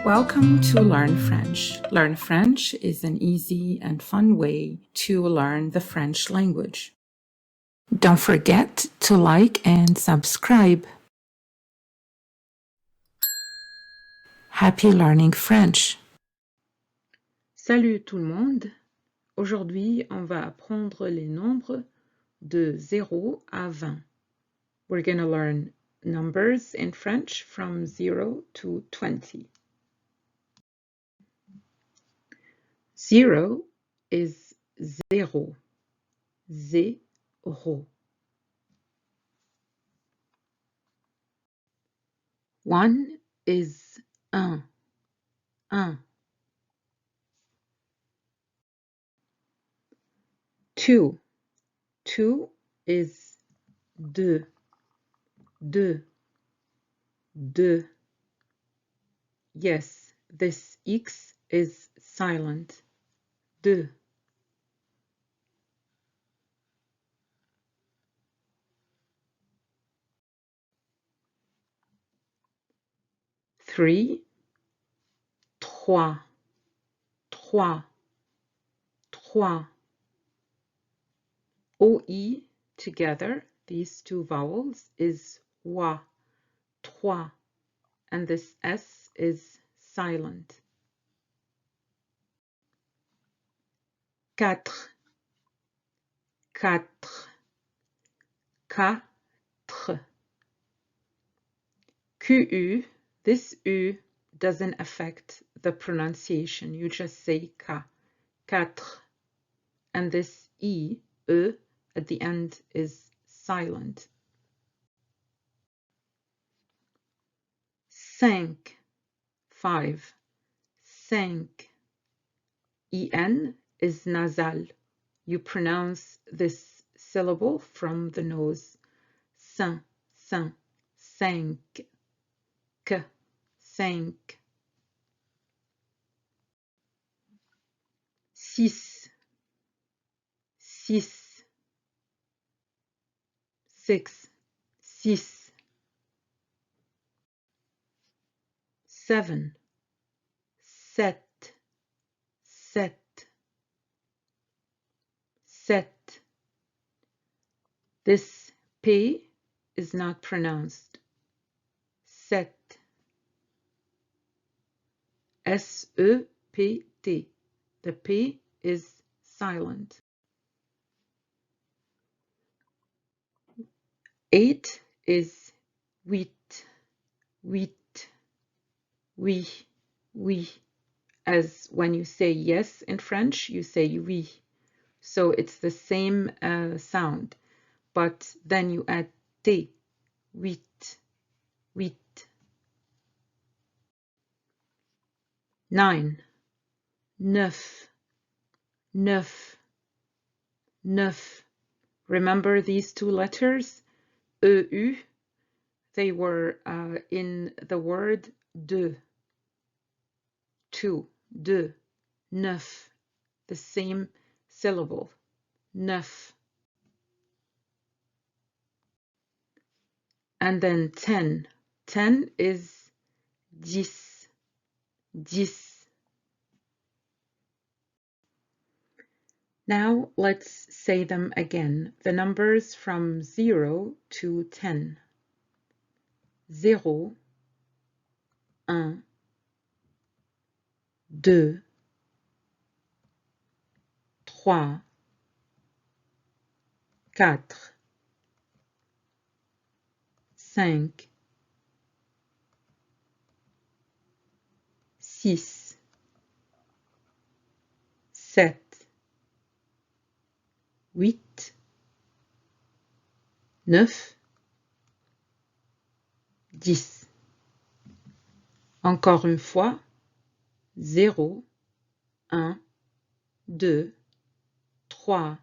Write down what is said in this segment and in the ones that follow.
Welcome to Learn French. Learn French is an easy and fun way to learn the French language. Don't forget to like and subscribe. Happy learning French. Salut tout le monde! Aujourd'hui, on va apprendre les nombres de 0 à 20. We're going to learn numbers in French from 0 to 20. 0 is zéro. Zéro. 1 is un. Un. 2. 2 is deux. Deux. Deux. Yes, this X is silent. Deux. 3. Trois. Trois. Trois. OE together, these two vowels, is wa. Trois. And this S is silent. 4. Quatre. Quatre. QU, this U doesn't affect the pronunciation. You just say K. Quatre. And this E, at the end is silent. 5. 5. Cinq. En is nasal. You pronounce this syllable from the nose. Cinq. Cinq. Cinq. K. Cinq. 6. Six. 6. Six. 7. Sept. Sept. Sept. This P is not pronounced. Sept. S-E-P-T. The P is silent. 8 is huit. Huit. Oui. Oui. As when you say yes in French, you say oui. So it's the same sound, but then you add T. Huit. Huit. 9. Neuf. Neuf. Neuf. Remember these two letters? EU. They were in the word deux. Two. Deux. Neuf. The same syllable. Neuf. And then 10. 10 is dix. Dix. Now let's say them again. The numbers from 0 to 10. 0, 1, 2, 3, 4, 5, 6, 7, 8, 9, 10. Encore une fois, 0, 1, 2, 3,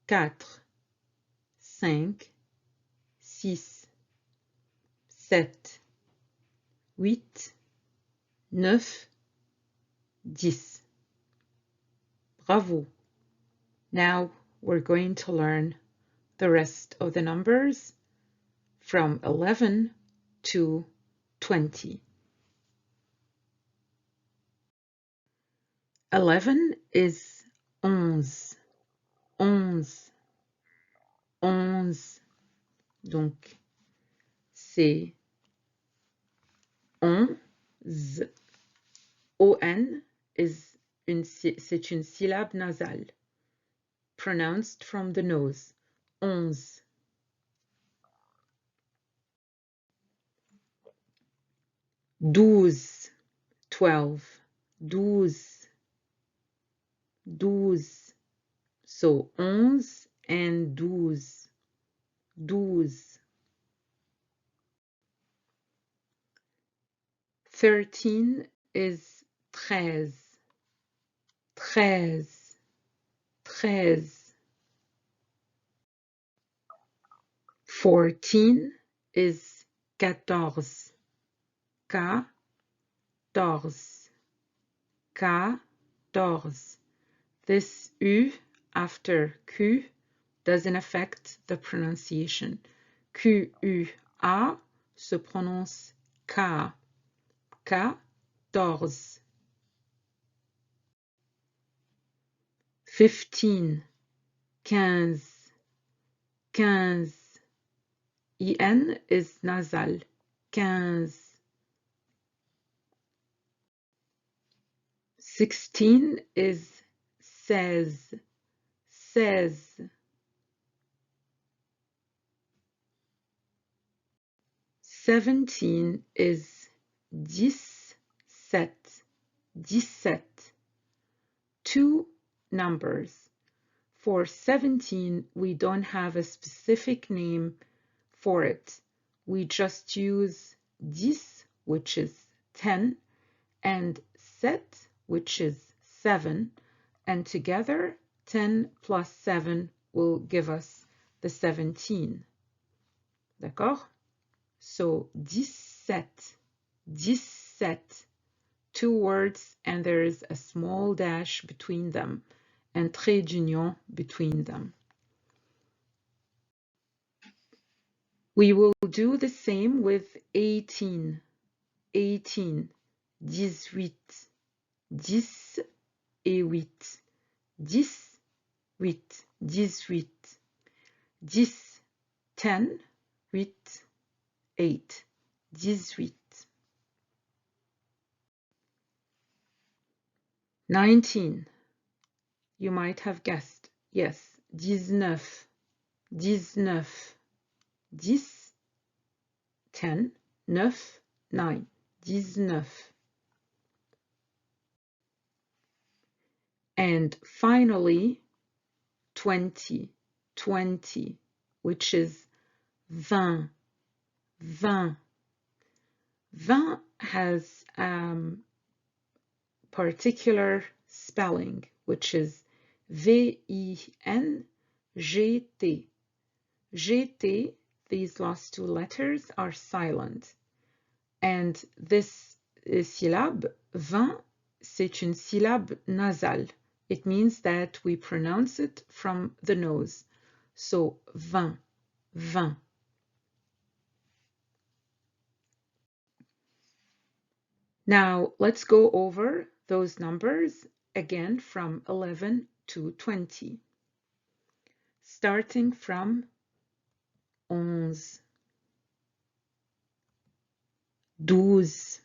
4, 5, 6, 7, 8, 9, 10. Bravo! Now we're going to learn the rest of the numbers from 11 to 20. 11 is 11. 11. Donc, c'est 11. O-N c'est une syllabe nasale, pronounced from the nose. 11. 12. 12. 12. So 11 and 12. 12. 13 is 13. 13. 13. 14 is 14. 14. 14. This U after Q doesn't affect the pronunciation. Q-U-A se prononce K. 14. 15. 15. 15. IN is nasal. 15. 16 is 16. 16. 17 is 17. 17. Two numbers. For 17, we don't have a specific name for it. We just use 10, which is 10, and 7, which is 7, and together 10 plus 7 will give us the 17. D'accord? So 17, 17, two words, and there is a small dash between them, and trait d'union between them. We will do the same with 18. 18, 18, 10 et 8. 10, 8, 18. 10, 10, 8, 8. 18. 19. You might have guessed. Yes, 19. 19. 10, 10, 9, 9. 19. And finally, 20. 20, which is 20. 20. 20 has particular spelling, which is V-I-N-G-T. G-T, these last two letters are silent. And this syllable, 20, c'est une syllabe nasale. It means that we pronounce it from the nose. So, 20, 20. Now, let's go over those numbers again from 11 to 20. Starting from 11, 12,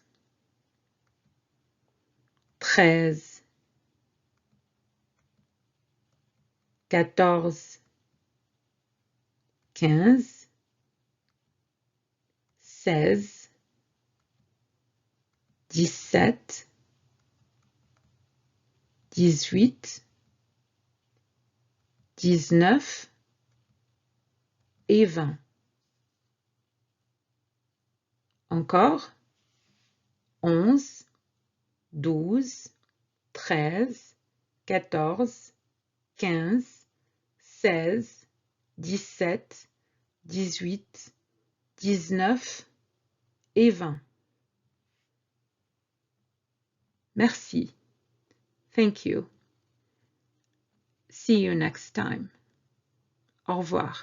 13, 14, 15, 16, 17, 18, 19 et 20. Encore 11, 12, 13, 14, 15, 16, 17, 18, 19 et 20. Merci. Thank you. See you next time. Au revoir.